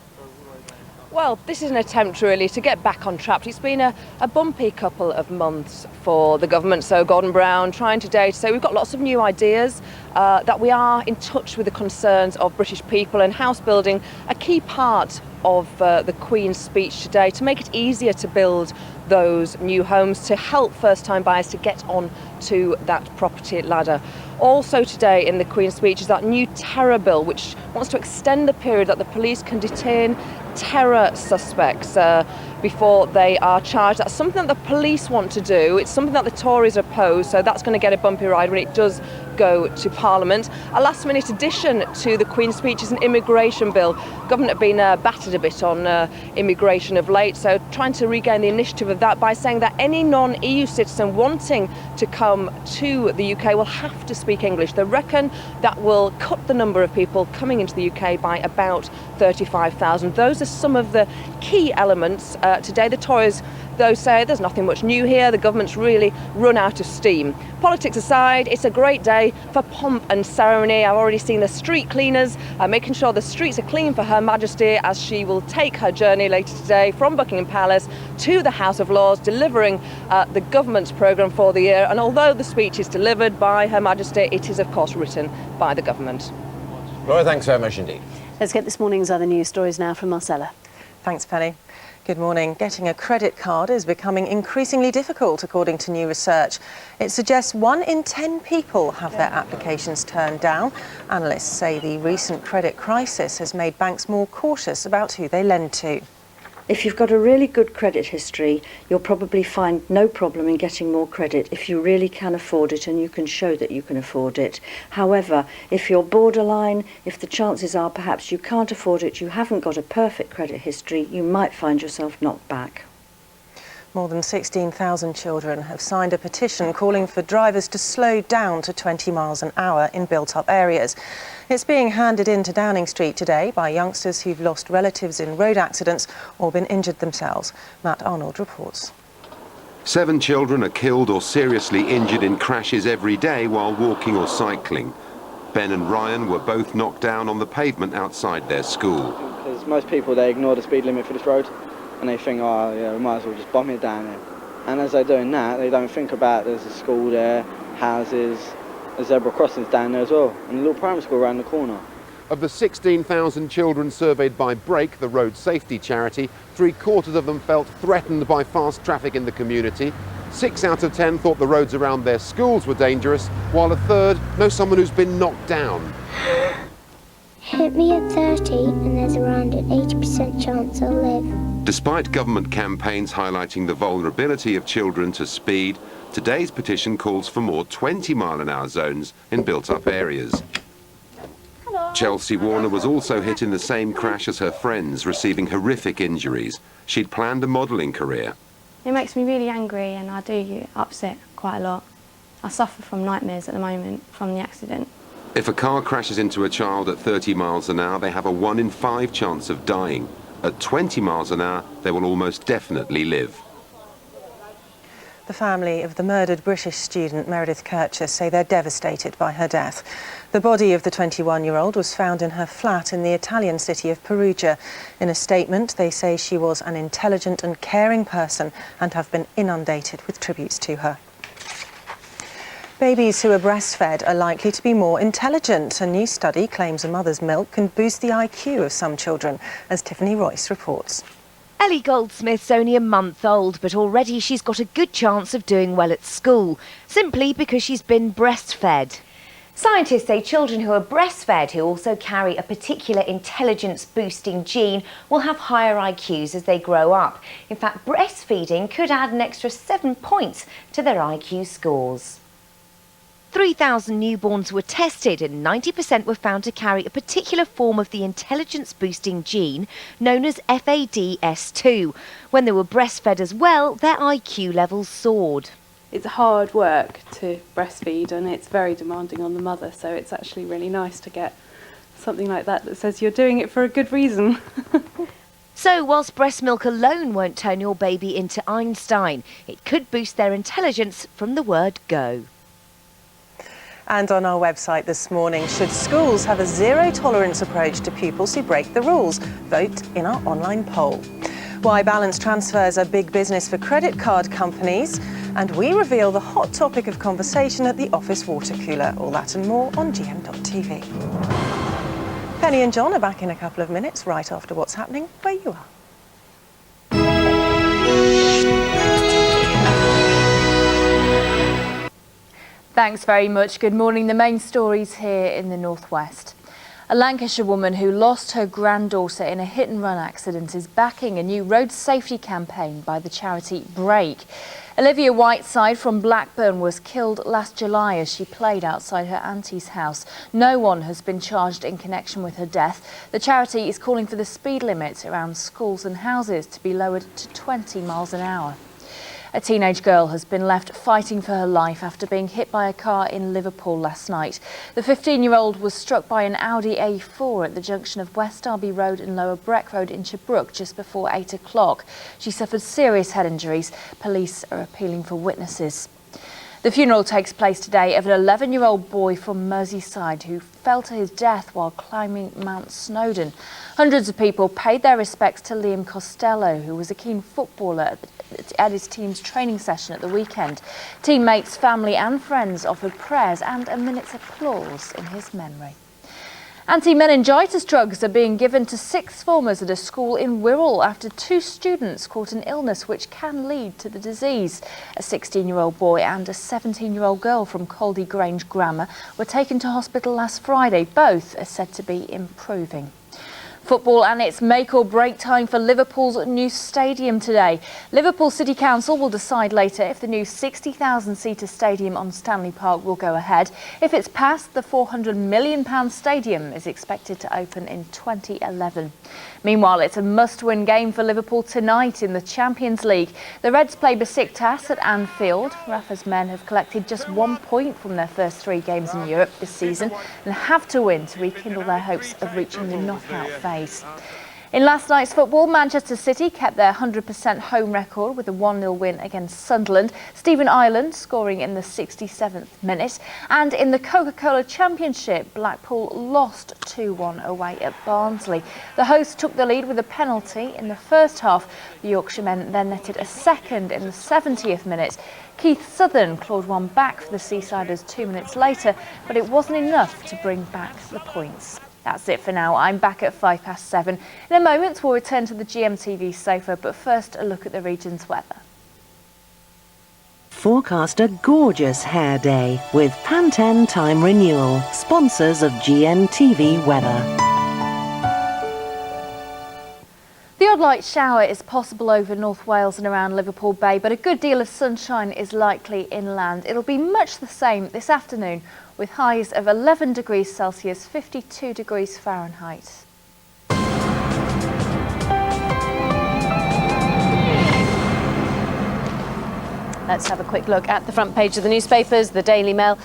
Well, this is an attempt really to get back on track. It's been a bumpy couple of months for the government, so Gordon Brown trying today to say we've got lots of new ideas, that we are in touch with the concerns of British people, and house building a key part of the Queen's speech today to make it easier to build those new homes, to help first-time buyers to get on to that property ladder. Also today in the Queen's speech is that new terror bill which wants to extend the period that the police can detain terror suspects before they are charged. That's something that the police want to do. It's something that the Tories oppose, so that's going to get a bumpy ride when it does go to Parliament. A last-minute addition to the Queen's speech is an immigration bill. Government have been battered a bit on immigration of late, so trying to regain the initiative of that by saying that any non-EU citizen wanting to come to the UK will have to speak English. They reckon that will cut the number of people coming into the UK by about 35,000. Those are some of the key elements today. The Tories, though, say there's nothing much new here. The government's really run out of steam. Politics aside, it's a great day for pomp and ceremony. I've already seen the street cleaners making sure the streets are clean for Her Majesty as she will take her journey later today from Buckingham Palace to the House of Lords, delivering the government's programme for the year. And although the speech is delivered by Her Majesty, it is of course written by the government. Laura, thanks very much indeed. Let's get this morning's other news stories now from Marcella. Thanks, Penny. Good morning. Getting a credit card is becoming increasingly difficult, according to new research. It suggests 1 in 10 people have their applications turned down. Analysts say the recent credit crisis has made banks more cautious about who they lend to. If you've got a really good credit history, you'll probably find no problem in getting more credit if you really can afford it and you can show that you can afford it. However, if you're borderline, if the chances are perhaps you can't afford it, you haven't got a perfect credit history, you might find yourself knocked back. More than 16,000 children have signed a petition calling for drivers to slow down to 20 miles an hour in built-up areas. It's being handed in to Downing Street today by youngsters who've lost relatives in road accidents or been injured themselves. Matt Arnold reports. 7 children are killed or seriously injured in crashes every day while walking or cycling. Ben and Ryan were both knocked down on the pavement outside their school. Because most people, they ignore the speed limit for this road and they think, oh yeah, we might as well just bomb it down here. And as they're doing that, they don't think about there's a school there, houses, a zebra crossings down there as well, and a little primary school around the corner. Of the 16,000 children surveyed by Break, the road safety charity, 3/4 of them felt threatened by fast traffic in the community. 6 out of 10 thought the roads around their schools were dangerous, while a third know someone who's been knocked down. Hit me at 30 and there's around an 80% chance I'll live. Despite government campaigns highlighting the vulnerability of children to speed, today's petition calls for more 20-mile-an-hour zones in built-up areas. Chelsea Warner was also hit in the same crash as her friends, receiving horrific injuries. She'd planned a modelling career. It makes me really angry and I do get upset quite a lot. I suffer from nightmares at the moment from the accident. If a car crashes into a child at 30 miles an hour, they have a 1 in 5 chance of dying. At 20 miles an hour, they will almost definitely live. The family of the murdered British student Meredith Kercher say they're devastated by her death. The body of the 21-year-old was found in her flat in the Italian city of Perugia. In a statement, they say she was an intelligent and caring person and have been inundated with tributes to her. Babies who are breastfed are likely to be more intelligent. A new study claims a mother's milk can boost the IQ of some children, as Tiffany Royce reports. Ellie Goldsmith's only a month old, but already she's got a good chance of doing well at school, simply because she's been breastfed. Scientists say children who are breastfed who also carry a particular intelligence-boosting gene will have higher IQs as they grow up. In fact, breastfeeding could add an extra 7 points to their IQ scores. 3,000 newborns were tested and 90% were found to carry a particular form of the intelligence-boosting gene known as FADS2. When they were breastfed as well, their IQ levels soared. It's hard work to breastfeed and it's very demanding on the mother, so it's actually really nice to get something like that that says you're doing it for a good reason. So whilst breast milk alone won't turn your baby into Einstein, it could boost their intelligence from the word go. And on our website this morning, should schools have a zero-tolerance approach to pupils who break the rules? Vote in our online poll. Why balance transfers are big business for credit card companies. And we reveal the hot topic of conversation at the office water cooler. All that and more on GM.TV. Penny and John are back in a couple of minutes, right after What's Happening Where You Are. Thanks very much. Good morning. The main stories here in the northwest. A Lancashire woman who lost her granddaughter in a hit-and-run accident is backing a new road safety campaign by the charity Break. Olivia Whiteside from Blackburn was killed last July as she played outside her auntie's house. No one has been charged in connection with her death. The charity is calling for the speed limit around schools and houses to be lowered to 20 miles an hour. A teenage girl has been left fighting for her life after being hit by a car in Liverpool last night. The 15-year-old was struck by an Audi A4 at the junction of West Derby Road and Lower Breck Road in Chibrook just before 8 o'clock. She suffered serious head injuries. Police are appealing for witnesses. The funeral takes place today of an 11-year-old boy from Merseyside who fell to his death while climbing Mount Snowdon. Hundreds of people paid their respects to Liam Costello, who was a keen footballer at his team's training session at the weekend. Teammates, family and friends offered prayers and a minute's applause in his memory. Anti-meningitis drugs are being given to sixth formers at a school in Wirral after 2 students caught an illness which can lead to the disease. A 16-year-old boy and a 17-year-old girl from Caldy Grange Grammar were taken to hospital last Friday. Both are said to be improving. Football and its make or break time for Liverpool's new stadium today. Liverpool City Council will decide later if the new 60,000-seater stadium on Stanley Park will go ahead. If it's passed, the £400 million stadium is expected to open in 2011. Meanwhile, it's a must-win game for Liverpool tonight in the Champions League. The Reds play Besiktas at Anfield. Rafa's men have collected just 1 point from their first 3 games in Europe this season and have to win to rekindle their hopes of reaching the knockout phase. In last night's football, Manchester City kept their 100% home record with a 1-0 win against Sunderland. Stephen Ireland scoring in the 67th minute. And in the Coca-Cola Championship, Blackpool lost 2-1 away at Barnsley. The hosts took the lead with a penalty in the first half. The Yorkshiremen then netted a second in the 70th minute. Keith Southern clawed one back for the Seasiders 2 minutes later, but it wasn't enough to bring back the points. That's it for now. I'm back at 7:05. In a moment, we'll return to the GMTV sofa, but first a look at the region's weather. Forecast a gorgeous hair day with Pantene Time Renewal, sponsors of GMTV Weather. The odd light shower is possible over North Wales and around Liverpool Bay, but a good deal of sunshine is likely inland. It'll be much the same this afternoon, with highs of 11 degrees Celsius, 52 degrees Fahrenheit. Let's have a quick look at the front page of the newspapers. The Daily Mail,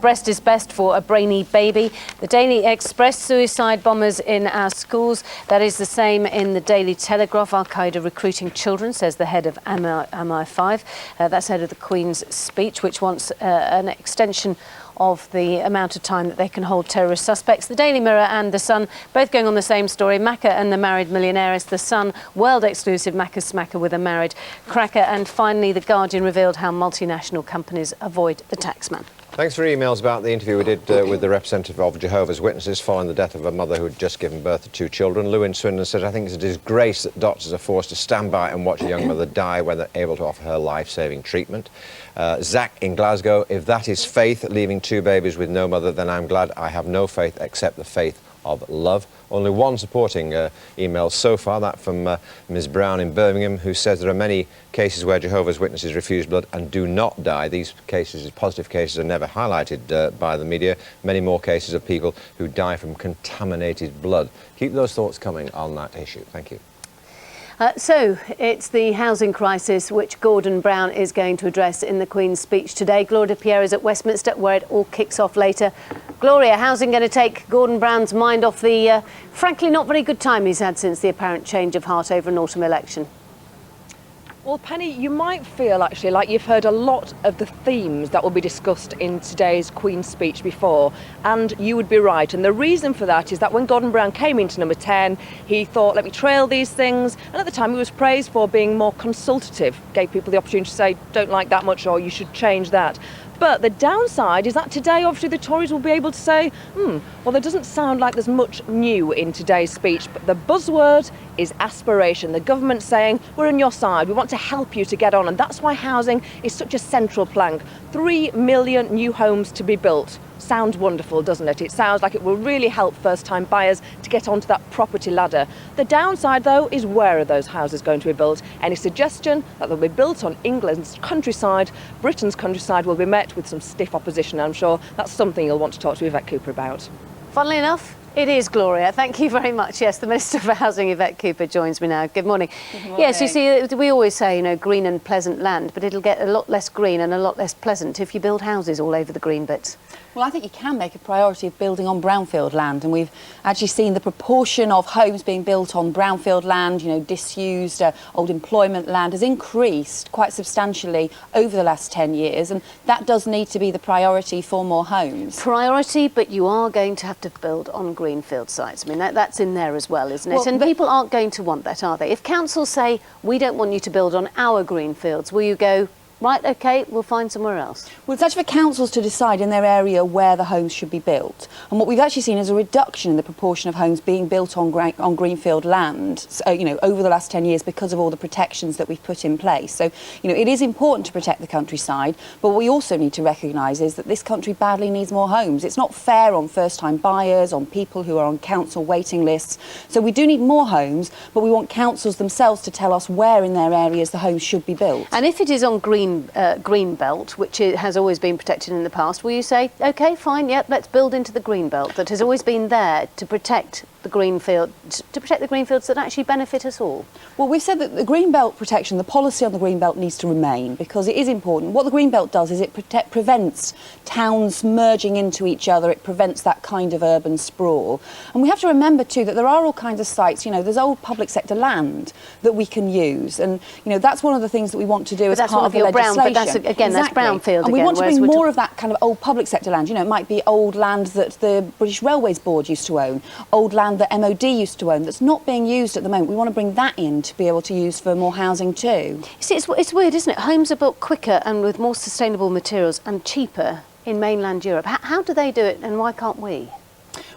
breast is best for a brainy baby. The Daily Express, suicide bombers in our schools. That is the same in the Daily Telegraph. Al-Qaeda recruiting children, says the head of MI5. That's ahead of the Queen's speech, which wants an extension of the amount of time that they can hold terrorist suspects. The Daily Mirror and The Sun both going on the same story. Macca and the married millionaires. The Sun, world exclusive Macca smacker with a married cracker. And finally, The Guardian revealed how multinational companies avoid the taxman. Thanks for your emails about the interview we did with the representative of Jehovah's Witnesses following the death of a mother who had just given birth to 2 children. Lewin Swindon said, I think it's a disgrace that doctors are forced to stand by and watch a young mother die when they're able to offer her life-saving treatment. Zach in Glasgow, if that is faith, leaving 2 babies with no mother, then I'm glad I have no faith except the faith of love. Only one supporting email so far, that from Ms Brown in Birmingham, who says there are many cases where Jehovah's Witnesses refuse blood and do not die. These cases, positive cases, are never highlighted by the media. Many more cases of people who die from contaminated blood. Keep those thoughts coming on that issue. Thank you. So it's the housing crisis which Gordon Brown is going to address in the Queen's speech today. Gloria Pierre is at Westminster, where it all kicks off later. Gloria, how's it going to take Gordon Brown's mind off the, frankly, not very good time he's had since the apparent change of heart over an autumn election? Well, Penny, you might feel actually like you've heard a lot of the themes that will be discussed in today's Queen's speech before, and you would be right. And the reason for that is that when Gordon Brown came into number 10, he thought, let me trail these things. And at the time, he was praised for being more consultative, gave people the opportunity to say, don't like that much, or you should change that. But the downside is that today, obviously, the Tories will be able to say, well, there doesn't sound like there's much new in today's speech, but the buzzword is aspiration. The government saying, we're on your side, we want to help you to get on, and that's why housing is such a central plank. 3 million new homes to be built. Sounds wonderful, doesn't it? It sounds like it will really help first-time buyers to get onto that property ladder. The downside, though, is where are those houses going to be built? Any suggestion that they'll be built on England's countryside, Britain's countryside, will be met with some stiff opposition. I'm sure that's something you'll want to talk to Yvette Cooper about. Funnily enough, it is Gloria. Thank you very much. Yes, the Minister for Housing, Yvette Cooper, joins me now. Good morning. Good morning. Yes, you see, we always say, you know, green and pleasant land, but it'll get a lot less green and a lot less pleasant if you build houses all over the green bits. Well, I think you can make a priority of building on brownfield land, and we've actually seen the proportion of homes being built on brownfield land, you know, disused old employment land, has increased quite substantially over the last 10 years, and that does need to be the priority for more homes. Priority, but you are going to have to build on greenfield sites. I mean, that's in there as well, isn't it? Well, and people aren't going to want that, are they? If councils say, we don't want you to build on our greenfields, will you go, right, OK, we'll find somewhere else? Well, it's actually for councils to decide in their area where the homes should be built. And what we've actually seen is a reduction in the proportion of homes being built on greenfield land, so, you know, over the last 10 years because of all the protections that we've put in place. So, you know, it is important to protect the countryside, but what we also need to recognise is that this country badly needs more homes. It's not fair on first-time buyers, on people who are on council waiting lists. So we do need more homes, but we want councils themselves to tell us where in their areas the homes should be built. And if it is on green green belt, which has always been protected in the past, will you say, OK, fine, yep, let's build into the green belt that has always been there to protect the green field, to protect the green fields that actually benefit us all? Well, we've said that the green belt protection, the policy on the green belt needs to remain because it is important. What the green belt does is it prevents towns merging into each other. It prevents that kind of urban sprawl. And we have to remember too that there are all kinds of sites, you know, there's old public sector land that we can use, and you know that's one of the things that we want to do as part of the legislation. But that's brownfield and we want to bring more of that kind of old public sector land. You know, it might be old land that the British Railways Board used to own, old land that MOD used to own that's not being used at the moment. We want to bring that in to be able to use for more housing too. You see, it's weird, isn't it? Homes are built quicker and with more sustainable materials and cheaper in mainland Europe. How do they do it and why can't we?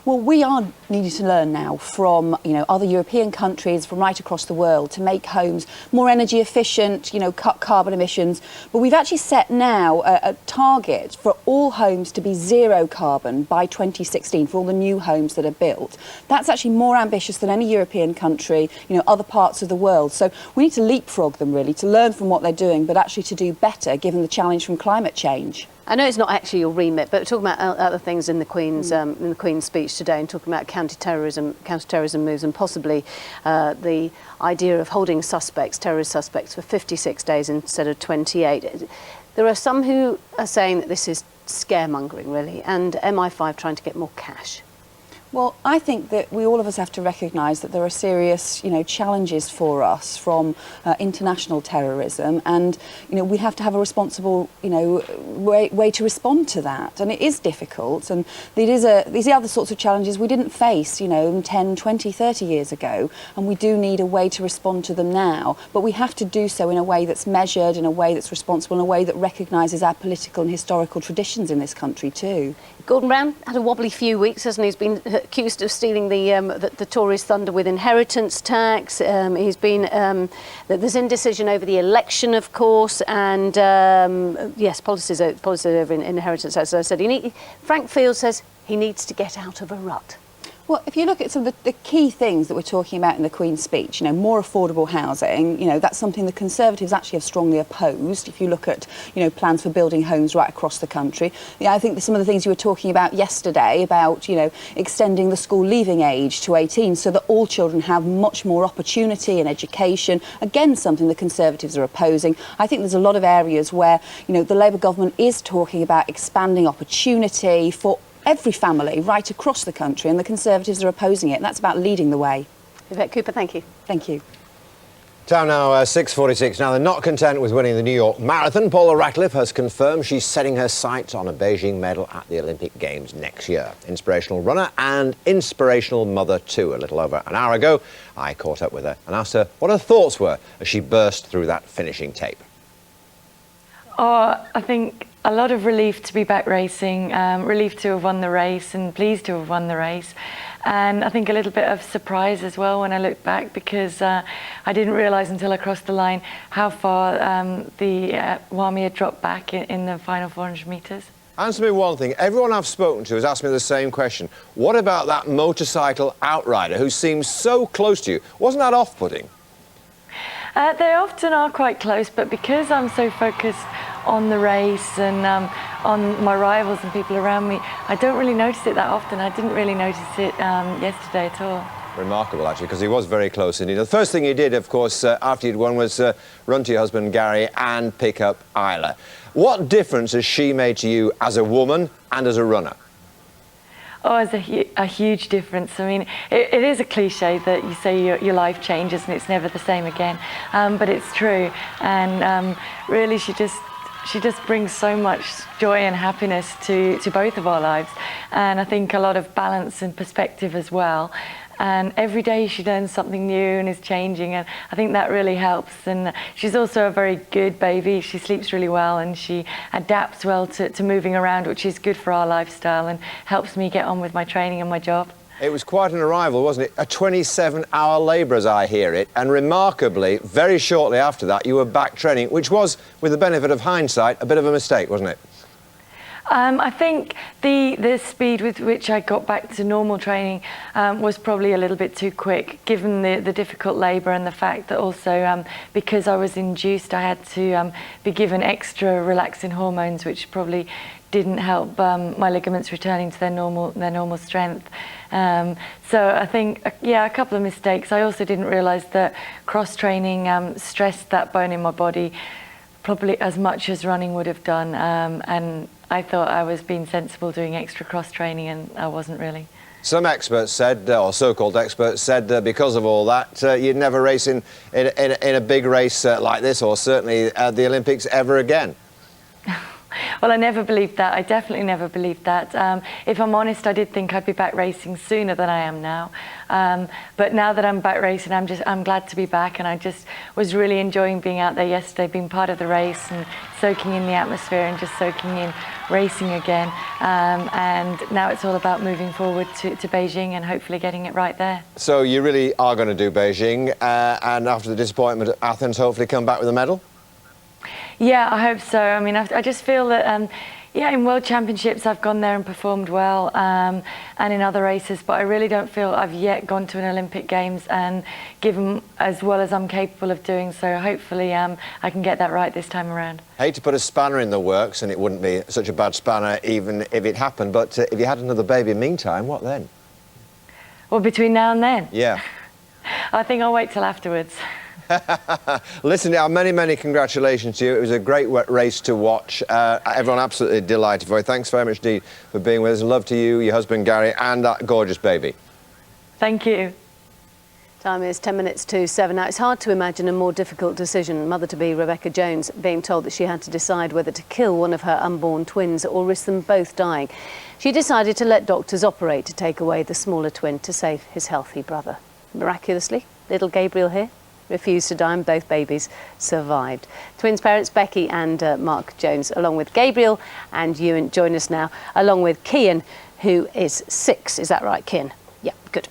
Well, we are needing to learn now from, you know, other European countries from right across the world to make homes more energy efficient, you know, cut carbon emissions. But we've actually set now a target for all homes to be zero carbon by 2016 for all the new homes that are built. That's actually more ambitious than any European country, you know, other parts of the world. So we need to leapfrog them really, to learn from what they're doing, but actually to do better given the challenge from climate change. I know it's not actually your remit, but talking about other things in the Queen's speech today, and talking about counter-terrorism moves, and possibly the idea of holding terrorist suspects, for 56 days instead of 28. There are some who are saying that this is scaremongering, really, and MI5 trying to get more cash. Well, I think that all of us have to recognise that there are serious, you know, challenges for us from international terrorism, and you know we have to have a responsible, you know, way to respond to that. And it is difficult, and these are other sorts of challenges we didn't face, you know, 10, 20, 30 years ago, and we do need a way to respond to them now. But we have to do so in a way that's measured, in a way that's responsible, in a way that recognises our political and historical traditions in this country too. Gordon Brown had a wobbly few weeks, hasn't he? He's been accused of stealing the Tories' thunder with inheritance tax. He's been there's indecision over the election, of course, and yes, policies over inheritance tax. As I said, Frank Field says he needs to get out of a rut. Well, if you look at some of the key things that we're talking about in the Queen's speech, you know, more affordable housing, you know, that's something the Conservatives actually have strongly opposed. If you look at, you know, plans for building homes right across the country. Yeah, I think some of the things you were talking about yesterday about, you know, extending the school leaving age to 18 so that all children have much more opportunity and education, again, something the Conservatives are opposing. I think there's a lot of areas where, you know, the Labour government is talking about expanding opportunity for every family right across the country, and the Conservatives are opposing it, and that's about leading the way. Yvette Cooper, thank you. Thank you. Time now, 6:46. Now, they're not content with winning the New York Marathon. Paula Ratcliffe has confirmed she's setting her sights on a Beijing medal at the Olympic Games next year. Inspirational runner and inspirational mother too. A little over an hour ago, I caught up with her and asked her what her thoughts were as she burst through that finishing tape. Oh, I think a lot of relief to be back racing, relief to have won the race and pleased to have won the race. And I think a little bit of surprise as well when I look back, because I didn't realise until I crossed the line how far the Wami had dropped back in the final 400 metres. Answer me one thing. Everyone I've spoken to has asked me the same question. What about that motorcycle outrider who seems so close to you? Wasn't that off-putting? They often are quite close, but because I'm so focused on the race and on my rivals and people around me, I don't really notice it that often. I didn't really notice it yesterday at all. Remarkable, actually, because he was very close indeed. The first thing he did, of course, after he'd won was run to your husband, Gary, and pick up Isla. What difference has she made to you as a woman and as a runner? Oh, it's a huge difference. I mean, it is a cliche that you say your life changes and it's never the same again, but it's true. And really, she just brings so much joy and happiness to both of our lives, and I think a lot of balance and perspective as well. And every day she learns something new and is changing, and I think that really helps. And she's also a very good baby. She sleeps really well and she adapts well to moving around, which is good for our lifestyle and helps me get on with my training and my job. It was quite an arrival, wasn't it? A 27-hour labour, as I hear it, and remarkably, very shortly after that, you were back training, which was, with the benefit of hindsight, a bit of a mistake, wasn't it? I think the speed with which I got back to normal training was probably a little bit too quick, given the difficult labour and the fact that also because I was induced, I had to be given extra relaxing hormones, which probably didn't help my ligaments returning to their normal strength. So I think, yeah, a couple of mistakes. I also didn't realise that cross-training stressed that bone in my body probably as much as running would have done, and I thought I was being sensible doing extra cross-training, and I wasn't really. Some experts said, or so-called experts said, because of all that, you'd never race in a big race like this, or certainly at the Olympics ever again. Well, I never believed that. I definitely never believed that. If I'm honest, I did think I'd be back racing sooner than I am now. But now that I'm back racing, I'm glad to be back, and I just was really enjoying being out there yesterday, being part of the race and soaking in the atmosphere and just soaking in racing again. And now it's all about moving forward to Beijing and hopefully getting it right there. So you really are going to do Beijing, and after the disappointment at Athens, hopefully come back with a medal? Yeah, I hope so. I mean, I just feel that, yeah, in World Championships I've gone there and performed well, and in other races, but I really don't feel I've yet gone to an Olympic Games and given as well as I'm capable of doing. So hopefully I can get that right this time around. Hate to put a spanner in the works, and it wouldn't be such a bad spanner even if it happened, but if you had another baby in the meantime, what then? Well, between now and then? Yeah. I think I'll wait till afterwards. Listen, many congratulations to you. It was a great race to watch. Everyone absolutely delighted for you. Thanks very much indeed for being with us. Love to you, your husband Gary, and that gorgeous baby. Thank you. Time is 10 minutes to 7. Now, it's hard to imagine a more difficult decision. Mother-to-be Rebecca Jones being told that she had to decide whether to kill one of her unborn twins or risk them both dying. She decided to let doctors operate to take away the smaller twin to save his healthy brother. Miraculously, little Gabriel here refused to die and both babies survived. Twins parents Becky and Mark Jones, along with Gabriel and Ewan, join us now, along with Kian, who is 6. Is that right, Kian? Yeah, good.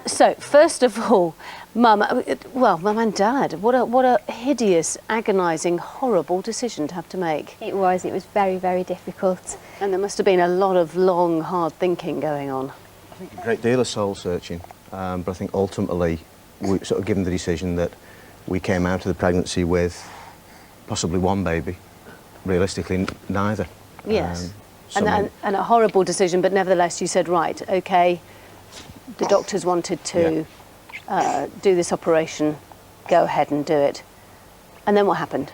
So, first of all, Mum and Dad, what a hideous, agonising, horrible decision to have to make. It was very, very difficult. And there must have been a lot of long, hard thinking going on. I think a great deal of soul searching, but I think ultimately we sort of given the decision that we came out of the pregnancy with possibly one baby, realistically neither. Yes, and a horrible decision, but nevertheless you said, right, OK, the doctors wanted to do this operation, go ahead and do it. And then what happened?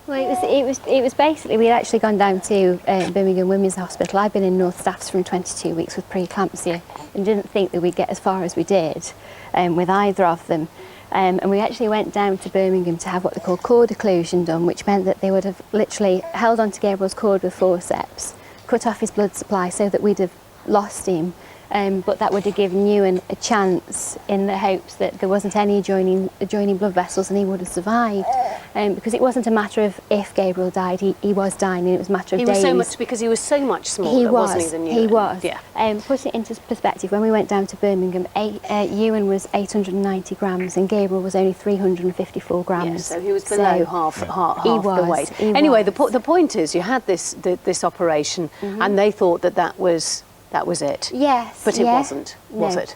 Well, it was basically, we'd actually gone down to Birmingham Women's Hospital. I'd been in North Staffs from 22 weeks with preeclampsia and didn't think that we'd get as far as we did with either of them. And we actually went down to Birmingham to have what they call cord occlusion done, which meant that they would have literally held onto Gabriel's cord with forceps, cut off his blood supply so that we'd have lost him. But that would have given Ewan a chance in the hopes that there wasn't any adjoining blood vessels and he would have survived. Because it wasn't a matter of if Gabriel died, he was dying, and it was a matter of days. Because he was so much smaller, wasn't he, than Ewan? He was. Yeah. Put it into perspective, when we went down to Birmingham, Ewan was 890 grams and Gabriel was only 354 grams. Yeah, so he was below half the weight. Anyway, the point is, you had this operation, and they thought that was it. Yes. But it wasn't, was it?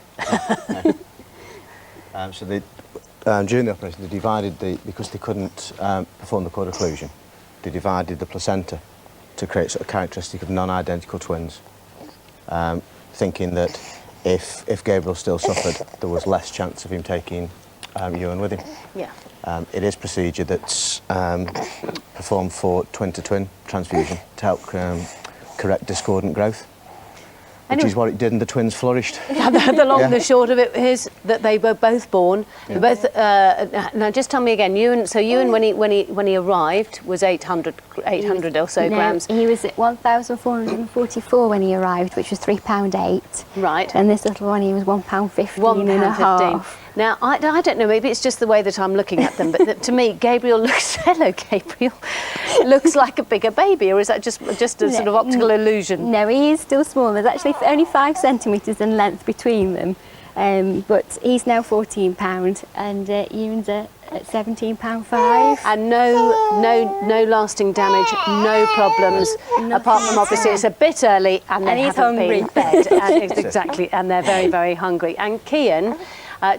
During the operation, they divided because they couldn't perform the cord occlusion, they divided the placenta to create sort of characteristic of non-identical twins, thinking that if Gabriel still suffered, there was less chance of him taking Ewan with him. Yeah. It is procedure that's performed for twin-to-twin transfusion to help correct discordant growth. Which is what it did, and the twins flourished. The long and the short of it is that they were both born. Yeah. Both. Now, just tell me again. Ewan, when he arrived, was 800 or so grams. He was at 1,444 when he arrived, which was £3.8. Right. And this little one, he was £1.15 and a half. Now, I don't know, maybe it's just the way that I'm looking at them, but to me, Gabriel looks like a bigger baby, or is that just a sort of optical illusion? No, he is still small. There's actually only 5 centimetres in length between them, but he's now £14 and Ewan's a at £17.5. And no lasting damage, no problems, apart from obviously it's a bit early and they he's haven't been hungry. fed. Exactly, and they're very, very hungry. And Kian,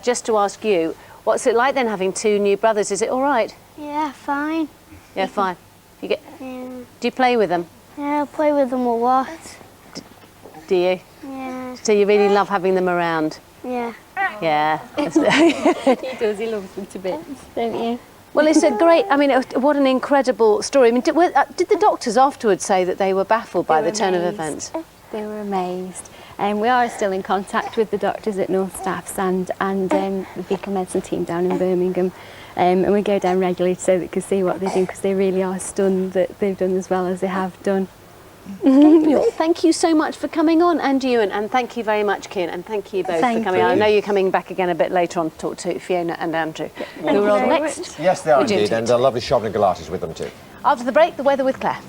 just to ask you, what's it like then having 2 new brothers? Is it all right? Yeah, fine. Yeah, fine. Yeah. Do you play with them? Yeah, I play with them a lot. Do you? Yeah. So you really love having them around? Yeah. Yeah. He does, he loves them to bits, don't you? Well, it's a great, I mean, what an incredible story. I mean, did the doctors afterwards say that they were baffled by the turn of events? They were amazed. And we are still in contact with the doctors at North Staffs and the fecal medicine team down in Birmingham. And we go down regularly so they can see what they do, because they really are stunned that they've done as well as they have done. Well, thank you so much for coming on, and Ewan, and thank you very much, Kian, and thank you both for coming on. I know you're coming back again a bit later on to talk to Fiona and Andrew, who are on next. Yes, they are with indeed, GMTV. and lovely shopping Galatis with them too. After the break, the weather with Claire.